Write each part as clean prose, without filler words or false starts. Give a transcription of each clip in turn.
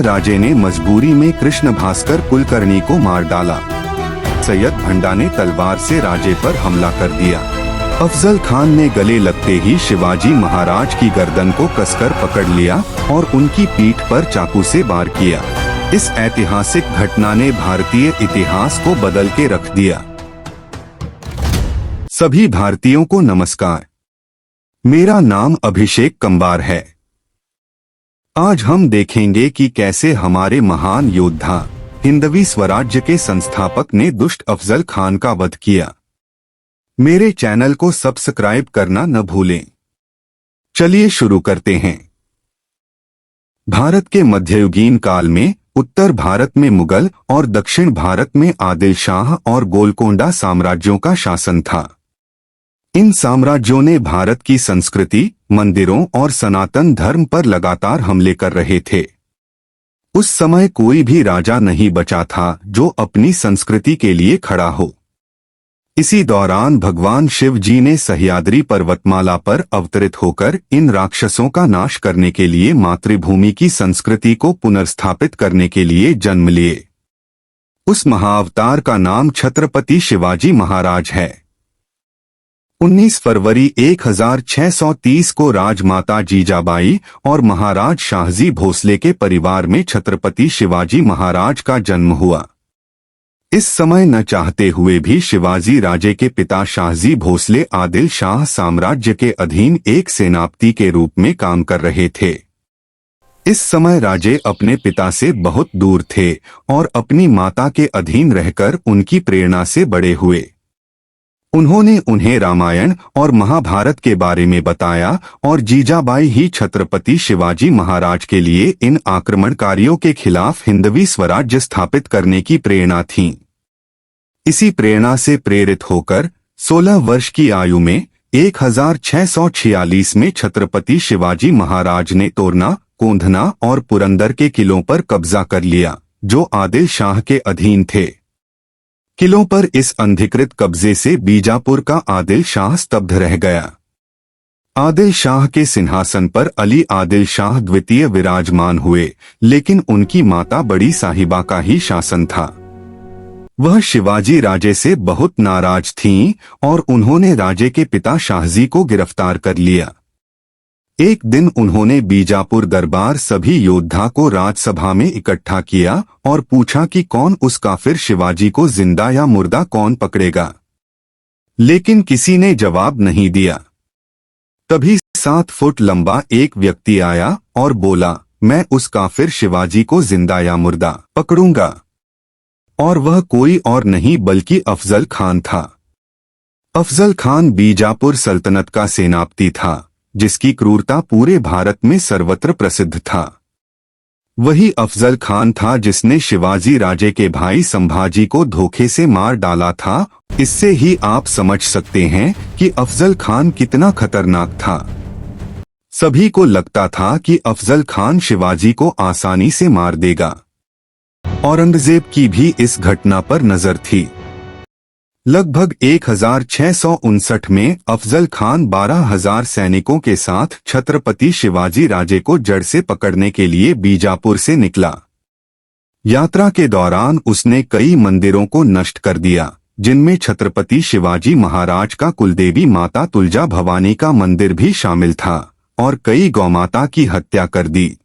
राजे ने मजबूरी में कृष्ण भास्कर कुलकर्णी को मार डाला। सैयद भंडा ने तलवार से राजे पर हमला कर दिया। अफजल खान ने गले लगते ही शिवाजी महाराज की गर्दन को कसकर पकड़ लिया और उनकी पीठ पर चाकू से वार किया। इस ऐतिहासिक घटना ने भारतीय इतिहास को बदल के रख दिया। सभी भारतीयों को नमस्कार। मेरा नाम अभिषेक कंबार है। आज हम देखेंगे कि कैसे हमारे महान योद्धा हिंदवी स्वराज्य के संस्थापक ने दुष्ट अफजल खान का वध किया। मेरे चैनल को सब्सक्राइब करना न भूलें। चलिए शुरू करते हैं। भारत के मध्ययुगीन काल में उत्तर भारत में मुगल और दक्षिण भारत में आदिल शाह और गोलकोंडा साम्राज्यों का शासन था। इन साम्राज्यों ने भारत की संस्कृति, मंदिरों और सनातन धर्म पर लगातार हमले कर रहे थे। उस समय कोई भी राजा नहीं बचा था जो अपनी संस्कृति के लिए खड़ा हो। इसी दौरान भगवान शिव जी ने सह्याद्री पर्वतमाला पर अवतरित होकर इन राक्षसों का नाश करने के लिए मातृभूमि की संस्कृति को पुनर्स्थापित करने के लिए जन्म लिए। उस महाअवतार का नाम छत्रपति शिवाजी महाराज है। 19 फरवरी 1630 को राजमाता जीजाबाई और महाराज शाहजी भोसले के परिवार में छत्रपति शिवाजी महाराज का जन्म हुआ। इस समय न चाहते हुए भी शिवाजी राजे के पिता शाहजी भोसले आदिल शाह साम्राज्य के अधीन एक सेनापति के रूप में काम कर रहे थे। इस समय राजे अपने पिता से बहुत दूर थे और अपनी माता के अधीन रहकर उनकी प्रेरणा से बड़े हुए। उन्होंने उन्हें रामायण और महाभारत के बारे में बताया और जीजाबाई ही छत्रपति शिवाजी महाराज के लिए इन आक्रमणकारियों के खिलाफ हिंदवी स्वराज्य स्थापित करने की प्रेरणा थी। इसी प्रेरणा से प्रेरित होकर 16 वर्ष की आयु में 1646 में छत्रपति शिवाजी महाराज ने तोरना, कोंधना और पुरंदर के किलों पर कब्जा कर लिया, जो आदिल शाह के अधीन थे। किलों पर इस अनधिकृत कब्जे से बीजापुर का आदिल शाह स्तब्ध रह गया। आदिल शाह के सिंहासन पर अली आदिल शाह द्वितीय विराजमान हुए, लेकिन उनकी माता बड़ी साहिबा का ही शासन था। वह शिवाजी राजे से बहुत नाराज थीं और उन्होंने राजे के पिता शाहजी को गिरफ्तार कर लिया। एक दिन उन्होंने बीजापुर दरबार सभी योद्धा को राजसभा में इकट्ठा किया और पूछा कि कौन उस काफिर शिवाजी को जिंदा या मुर्दा कौन पकड़ेगा, लेकिन किसी ने जवाब नहीं दिया। तभी 7 फुट लंबा एक व्यक्ति आया और बोला, मैं उस काफिर शिवाजी को जिंदा या मुर्दा पकड़ूंगा। और वह कोई और नहीं बल्कि अफजल खान था। अफजल खान बीजापुर सल्तनत का सेनापति था, जिसकी क्रूरता पूरे भारत में सर्वत्र प्रसिद्ध था। वही अफजल खान था जिसने शिवाजी राजे के भाई संभाजी को धोखे से मार डाला था। इससे ही आप समझ सकते हैं कि अफजल खान कितना खतरनाक था। सभी को लगता था कि अफजल खान शिवाजी को आसानी से मार देगा। औरंगजेब की भी इस घटना पर नजर थी। लगभग 1659 में अफजल खान 12,000 सैनिकों के साथ छत्रपति शिवाजी राजे को जड़ से पकड़ने के लिए बीजापुर से निकला। यात्रा के दौरान उसने कई मंदिरों को नष्ट कर दिया, जिनमें छत्रपति शिवाजी महाराज का कुलदेवी माता तुलजा भवानी का मंदिर भी शामिल था, और कई गौमाता की हत्या कर दी।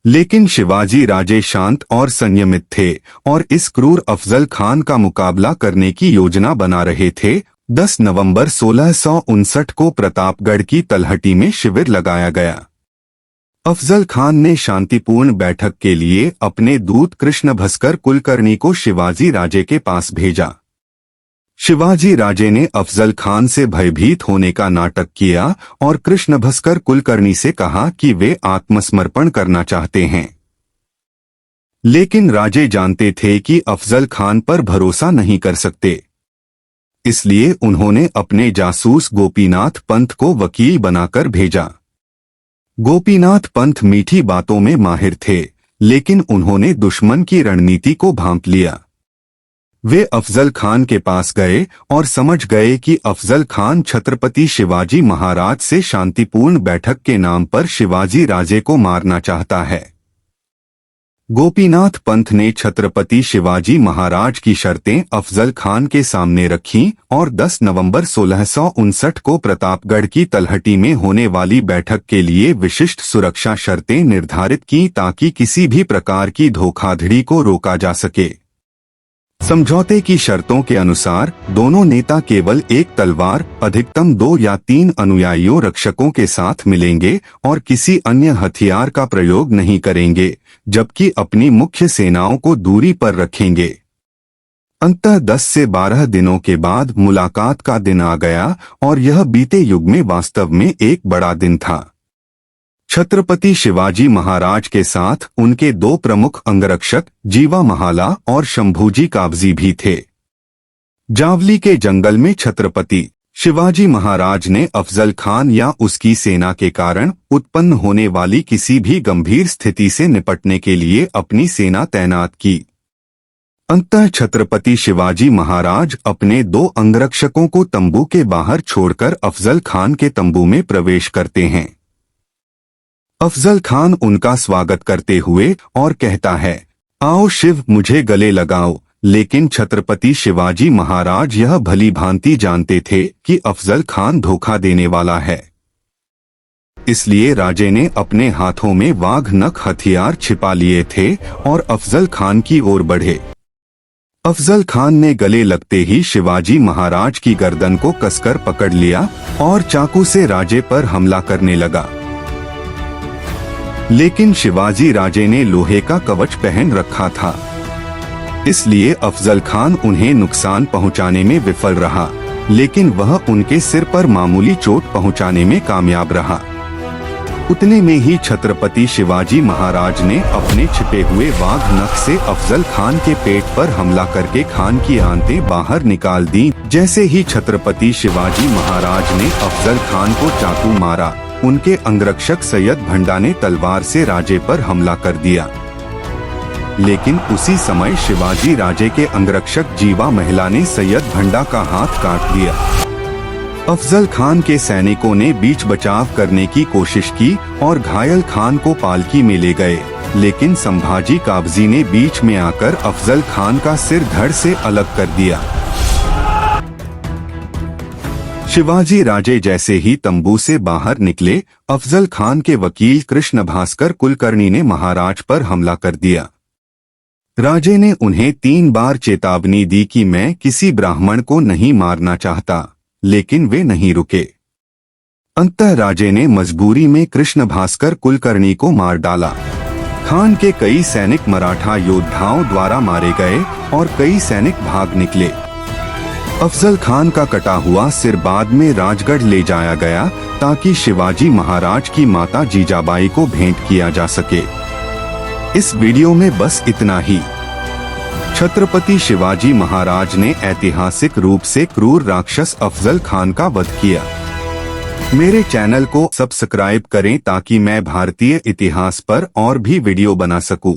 लेकिन शिवाजी राजे शांत और संयमित थे और इस क्रूर अफजल खान का मुकाबला करने की योजना बना रहे थे। 10 नवंबर 1659 को प्रतापगढ़ की तलहटी में शिविर लगाया गया। अफजल खान ने शांतिपूर्ण बैठक के लिए अपने दूत कृष्ण भास्कर कुलकर्णी को शिवाजी राजे के पास भेजा। शिवाजी राजे ने अफजल खान से भयभीत होने का नाटक किया और कृष्ण भास्कर कुलकर्णी से कहा कि वे आत्मसमर्पण करना चाहते हैं। लेकिन राजे जानते थे कि अफजल खान पर भरोसा नहीं कर सकते, इसलिए उन्होंने अपने जासूस गोपीनाथ पंत को वकील बनाकर भेजा। गोपीनाथ पंत मीठी बातों में माहिर थे, लेकिन उन्होंने दुश्मन की रणनीति को भांप लिया। वे अफजल खान के पास गए और समझ गए कि अफजल खान छत्रपति शिवाजी महाराज से शांतिपूर्ण बैठक के नाम पर शिवाजी राजे को मारना चाहता है। गोपीनाथ पंत ने छत्रपति शिवाजी महाराज की शर्तें अफजल खान के सामने रखीं और 10 नवंबर 1659 को प्रतापगढ़ की तलहटी में होने वाली बैठक के लिए विशिष्ट सुरक्षा शर्तें निर्धारित की ताकि किसी भी प्रकार की धोखाधड़ी को रोका जा सके। समझौते की शर्तों के अनुसार दोनों नेता केवल एक तलवार, अधिकतम 2 या 3 अनुयायियों रक्षकों के साथ मिलेंगे और किसी अन्य हथियार का प्रयोग नहीं करेंगे, जबकि अपनी मुख्य सेनाओं को दूरी पर रखेंगे। अंततः 10 से 12 दिनों के बाद मुलाकात का दिन आ गया और यह बीते युग में वास्तव में एक बड़ा दिन था। छत्रपति शिवाजी महाराज के साथ उनके 2 प्रमुख अंगरक्षक जीवा महाला और शंभूजी कावजी भी थे। जावली के जंगल में छत्रपति शिवाजी महाराज ने अफजल खान या उसकी सेना के कारण उत्पन्न होने वाली किसी भी गंभीर स्थिति से निपटने के लिए अपनी सेना तैनात की। अंततः छत्रपति शिवाजी महाराज अपने 2 अंगरक्षकों को तंबू के बाहर छोड़कर अफजल खान के तंबू में प्रवेश करते हैं। अफजल खान उनका स्वागत करते हुए और कहता है, आओ शिव मुझे गले लगाओ, लेकिन छत्रपति शिवाजी महाराज यह भली भांति जानते थे कि अफजल खान धोखा देने वाला है। इसलिए राजे ने अपने हाथों में वाघ नख हथियार छिपा लिए थे और अफजल खान की ओर बढ़े। अफजल खान ने गले लगते ही शिवाजी महाराज की गर्दन को कसकर पकड़ लिया और चाकू से राजे पर हमला करने लगा। लेकिन शिवाजी राजे ने लोहे का कवच पहन रखा था, इसलिए अफजल खान उन्हें नुकसान पहुंचाने में विफल रहा, लेकिन वह उनके सिर पर मामूली चोट पहुंचाने में कामयाब रहा। उतने में ही छत्रपति शिवाजी महाराज ने अपने छिपे हुए वाघ नख से अफजल खान के पेट पर हमला करके खान की आंतें बाहर निकाल दी। जैसे ही छत्रपति शिवाजी महाराज ने अफजल खान को चाकू मारा, उनके अंगरक्षक सैयद भंडा ने तलवार से राजे पर हमला कर दिया। लेकिन उसी समय शिवाजी राजे के अंगरक्षक जीवा महिला ने सैयद भंडा का हाथ काट दिया। अफजल खान के सैनिकों ने बीच बचाव करने की कोशिश की और घायल खान को पालकी में ले गए, लेकिन संभाजी काबजी ने बीच में आकर अफजल खान का सिर धड़ से अलग कर दिया। शिवाजी राजे जैसे ही तंबू से बाहर निकले, अफजल खान के वकील कृष्ण भास्कर कुलकर्णी ने महाराज पर हमला कर दिया। राजे ने उन्हें 3 बार चेतावनी दी कि मैं किसी ब्राह्मण को नहीं मारना चाहता, लेकिन वे नहीं रुके। अंततः राजे ने मजबूरी में कृष्ण भास्कर कुलकर्णी को मार डाला। खान के कई सैनिक मराठा योद्धाओं द्वारा मारे गए और कई सैनिक भाग निकले। अफजल खान का कटा हुआ सिर बाद में राजगढ़ ले जाया गया ताकि शिवाजी महाराज की माता जीजाबाई को भेंट किया जा सके। इस वीडियो में बस इतना ही। छत्रपति शिवाजी महाराज ने ऐतिहासिक रूप से क्रूर राक्षस अफजल खान का वध किया। मेरे चैनल को सब्सक्राइब करें ताकि मैं भारतीय इतिहास पर और भी वीडियो बना सकूं।